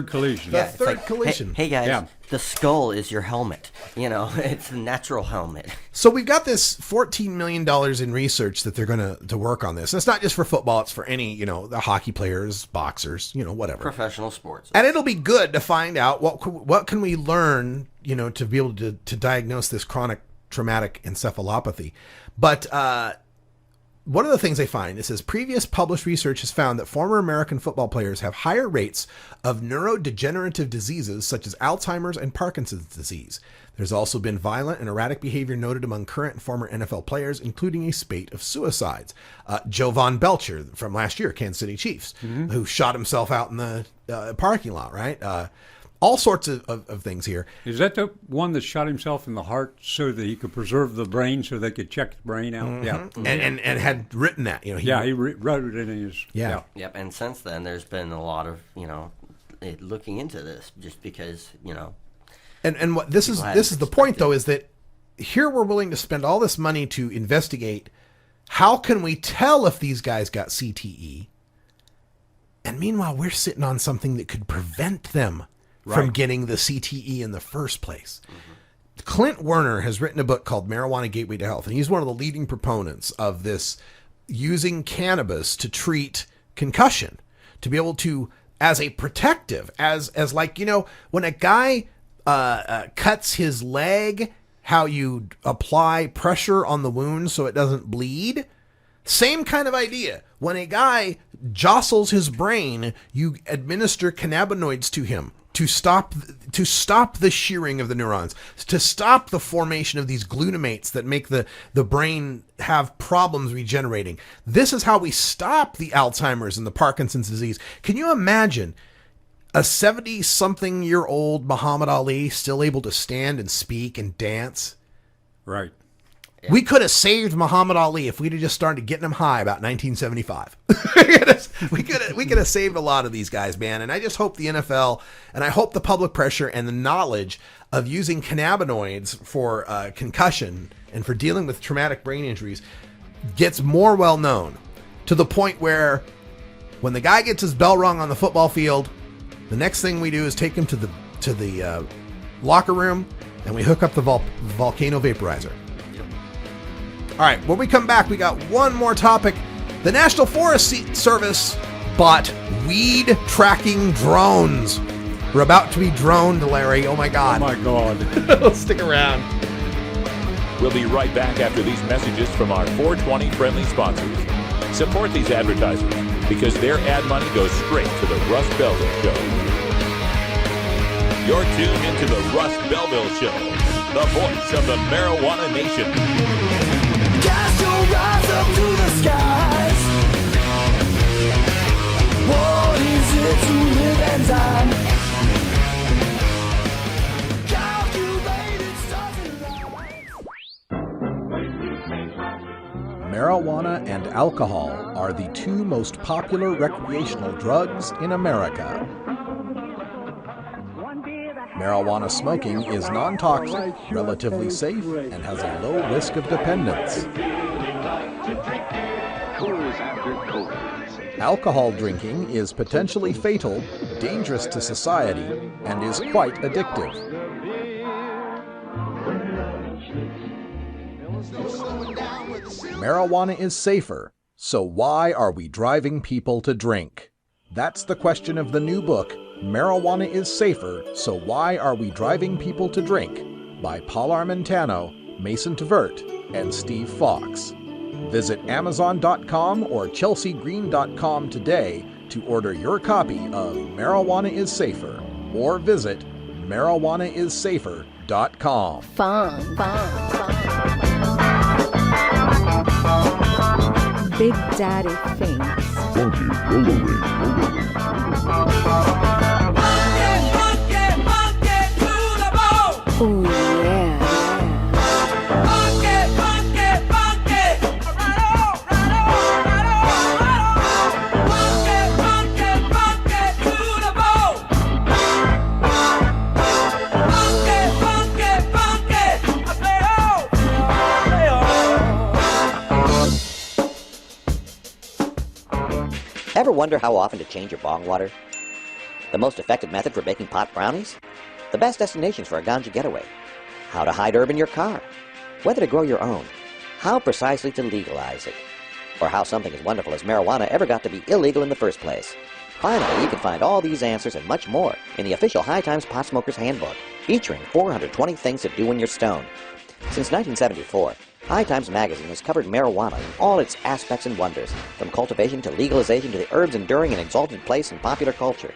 S7: collision.
S11: The third collision.
S12: Hey guys, the skull is your helmet. It's a natural helmet.
S11: So we've got this $14 million in research that they're going to work on this. And it's not just for football. It's for any, the hockey players, boxers, whatever.
S12: Professional sports.
S11: And it'll be good to find out what can we learn, to be able to diagnose this chronic traumatic encephalopathy. But one of the things they find, it says previous published research has found that former American football players have higher rates of neurodegenerative diseases such as Alzheimer's and Parkinson's disease. There's also been violent and erratic behavior noted among current and former NFL players, including a spate of suicides. Joe Von Belcher from last year, Kansas City Chiefs, who shot himself out in the parking lot, right? All sorts of things here.
S7: Is that the one that shot himself in the heart so that he could preserve the brain so they could check the brain out?
S11: Mm-hmm.
S7: Yeah.
S11: And had written that.
S7: He wrote it in his...
S11: Yeah.
S12: Yep, and since then there's been a lot of, looking into this just because,
S11: And what this is the point, though, is that here we're willing to spend all this money to investigate how can we tell if these guys got CTE, and meanwhile we're sitting on something that could prevent them from getting the CTE in the first place. Mm-hmm. Clint Werner has written a book called Marijuana Gateway to Health, and he's one of the leading proponents of this, using cannabis to treat concussion, to be able to, as a protective, as like, when a guy cuts his leg, how you apply pressure on the wound so it doesn't bleed. Same kind of idea. When a guy jostles his brain, you administer cannabinoids to him to stop the shearing of the neurons, to stop the formation of these glutamates that make the brain have problems regenerating. This is how we stop the Alzheimer's and the Parkinson's disease. Can you imagine a 70-something-year-old Muhammad Ali still able to stand and speak and dance?
S7: Right.
S11: Yeah. We could have saved Muhammad Ali if we'd have just started getting him high about 1975. we could have saved a lot of these guys, man. And I just hope the NFL, and I hope the public pressure and the knowledge of using cannabinoids for concussion and for dealing with traumatic brain injuries gets more well known, to the point where when the guy gets his bell rung on the football field, the next thing we do is take him to the locker room and we hook up the volcano vaporizer. All right, when we come back, we got one more topic. The National Forest Service bought weed tracking drones. We're about to be droned, Larry. Oh, my God.
S7: Oh, my God.
S11: Stick around.
S1: We'll be right back after these messages from our 420 friendly sponsors. Support these advertisers because their ad money goes straight to the Russ Belville Show. You're tuned into the Russ Belville Show, the voice of the marijuana nation.
S19: Cast your eyes up to the skies. What is it to live and die?
S13: Marijuana and alcohol are the two most popular recreational drugs in America. Marijuana smoking is non-toxic, relatively safe, and has a low risk of dependence. Alcohol drinking is potentially fatal, dangerous to society, and is quite addictive. Marijuana is safer, so why are we driving people to drink? That's the question of the new book, Marijuana is Safer, So Why Are We Driving People to Drink? By Paul Armentano, Mason Tvert, and Steve Fox. Visit Amazon.com or ChelseaGreen.com today to order your copy of Marijuana is Safer, or visit MarijuanaIsSafer.com.
S20: Fun. Big Daddy thinks.
S19: Funky roller ring.
S20: Ooh, yeah.
S21: wonder how often to change your bong water? The most effective method for baking pot brownies? The best destinations for a ganja getaway? How to hide herb in your car? Whether to grow your own? How precisely to legalize it? Or how something as wonderful as marijuana ever got to be illegal in the first place? Finally, you can find all these answers and much more in the official High Times Pot Smoker's Handbook, featuring 420 things to do when you're stoned. Since 1974, High Times magazine has covered marijuana in all its aspects and wonders, from cultivation to legalization to the herb's enduring and exalted place in popular culture.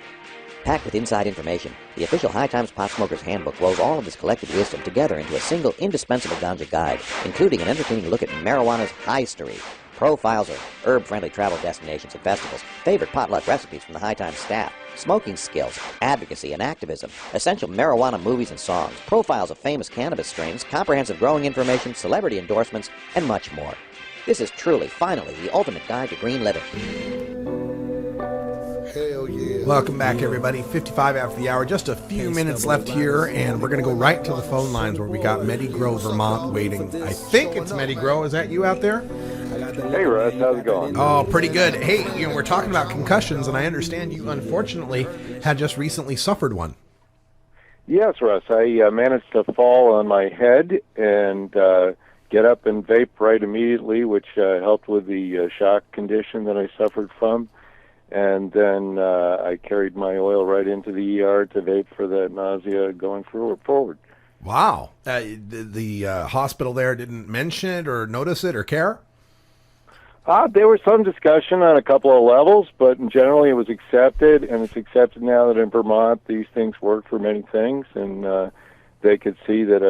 S21: Packed with inside information, the official High Times Pot Smoker's Handbook rolls all of this collected wisdom together into a single indispensable ganja guide, including an entertaining look at marijuana's history, profiles of herb-friendly travel destinations and festivals, favorite potluck recipes from the High Times staff, smoking skills, advocacy and activism, essential marijuana movies and songs, profiles of famous cannabis strains, comprehensive growing information, celebrity endorsements, and much more. This is truly, finally, the ultimate guide to green living.
S11: Hell yeah. Welcome back, everybody. 55 after the hour. Just a few minutes left here, and we're going to go right to the phone lines where we got Medigro, Vermont, waiting. I think it's Medigro. Is that you out there?
S22: Hey, Russ. How's it going?
S11: Oh, pretty good. Hey, we're talking about concussions, and I understand you, unfortunately, had just recently suffered one.
S22: Yes, Russ. I managed to fall on my head and get up and vape right immediately, which helped with the shock condition that I suffered from. And then I carried my oil right into the ER to vape for that nausea going forward.
S11: Wow. The hospital there didn't mention it or notice it or care?
S22: There was some discussion on a couple of levels, but generally it was accepted, and it's accepted now that in Vermont these things work for many things, and they could see that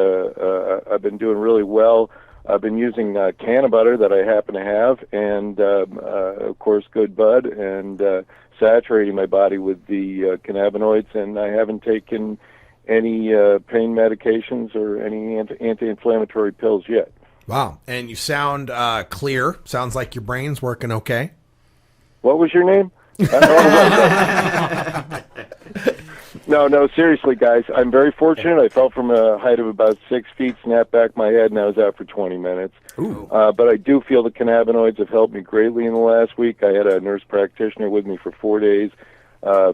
S22: I've been doing really well. I've been using canna butter that I happen to have, and of course good bud, and saturating my body with the cannabinoids, and I haven't taken any pain medications or any anti-inflammatory pills yet.
S11: Wow. And you sound clear. Sounds like your brain's working okay.
S22: What was your name? No, seriously, guys. I'm very fortunate. I fell from a height of about 6 feet, snapped back my head, and I was out for 20 minutes. But I do feel the cannabinoids have helped me greatly in the last week. I had a nurse practitioner with me for 4 days,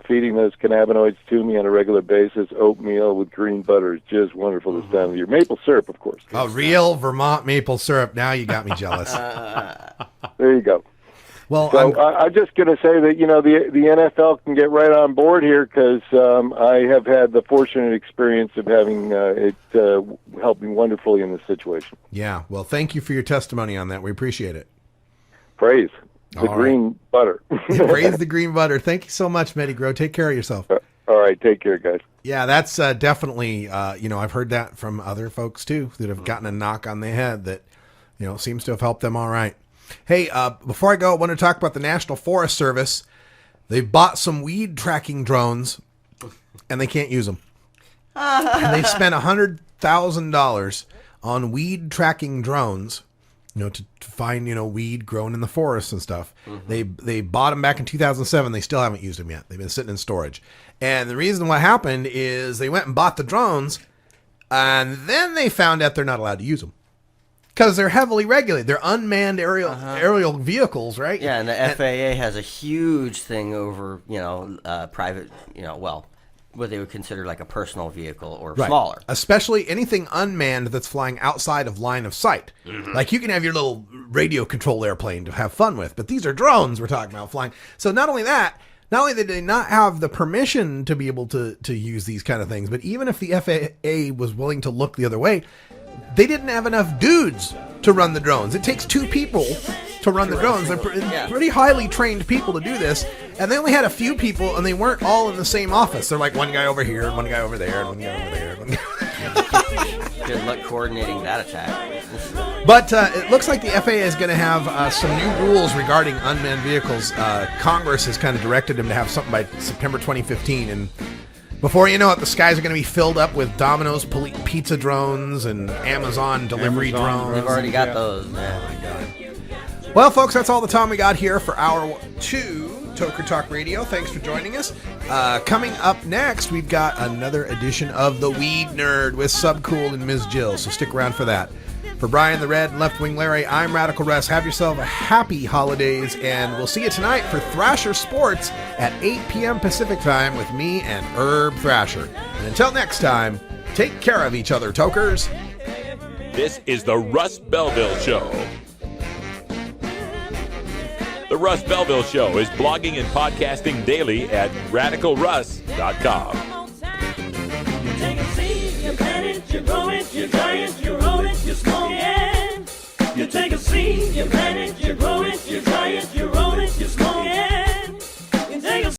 S22: feeding those cannabinoids to me on a regular basis. Oatmeal with green butter is just wonderful this time of year. Maple syrup, of course.
S11: Oh, real Vermont maple syrup. Now you got me jealous.
S22: There you go.
S11: Well,
S22: so I'm just going to say that, the NFL can get right on board here because I have had the fortunate experience of having it help me wonderfully in this situation.
S11: Yeah. Well, thank you for your testimony on that. We appreciate it.
S22: Praise the green butter.
S11: Praise the green butter. Thank you so much, Medigro. Take care of yourself.
S22: All right. Take care, guys.
S11: Yeah, that's definitely, I've heard that from other folks, too, that have gotten a knock on the head that, seems to have helped them all right. Hey, before I go, I want to talk about the National Forest Service. They've bought some weed tracking drones, and they can't use them. And they've spent $100,000 on weed tracking drones, to find, weed grown in the forest and stuff. Mm-hmm. They bought them back in 2007. They still haven't used them yet. They've been sitting in storage. And the reason what happened is they went and bought the drones, and then they found out they're not allowed to use them. Because they're heavily regulated. They're unmanned aerial vehicles, right?
S12: Yeah, and the FAA has a huge thing over, private, what they would consider like a personal vehicle or smaller.
S11: Especially anything unmanned that's flying outside of line of sight. Mm-hmm. Like you can have your little radio control airplane to have fun with, but these are drones we're talking about flying. So not only did they not have the permission to be able to use these kind of things, but even if the FAA was willing to look the other way, they didn't have enough dudes to run the drones. It takes 2 people to run the drones. They're pretty highly trained people to do this, and they only had a few people, and they weren't all in the same office. They're like one guy over here, and one guy over there, and one guy over there. And one guy...
S12: Good luck coordinating that attack.
S11: But it looks like the FAA is going to have some new rules regarding unmanned vehicles. Congress has kind of directed them to have something by September 2015, and before you know it, the skies are going to be filled up with Domino's pizza drones and Amazon delivery drones.
S12: They've already got those. Man.
S11: Oh, my God. Well, folks, that's all the time we got here for Hour 2, Toker Talk Radio. Thanks for joining us. Coming up next, we've got another edition of The Weed Nerd with Subcool and Ms. Jill, so stick around for that. For Brian the Red and Left Wing Larry, I'm Radical Russ. Have yourself a happy holidays, and we'll see you tonight for Thrasher Sports at 8 p.m. Pacific Time with me and Herb Thrasher. And until next time, take care of each other, Tokers.
S1: This is the Russ Belville Show. The Russ Belville Show is blogging and podcasting daily at radicalruss.com.
S19: You take a seed, you plant it, you grow it, you dry it, you roll it, you smoke it. You take a seed, you plant it, you grow it, you dry it, you roll it, you smoke it.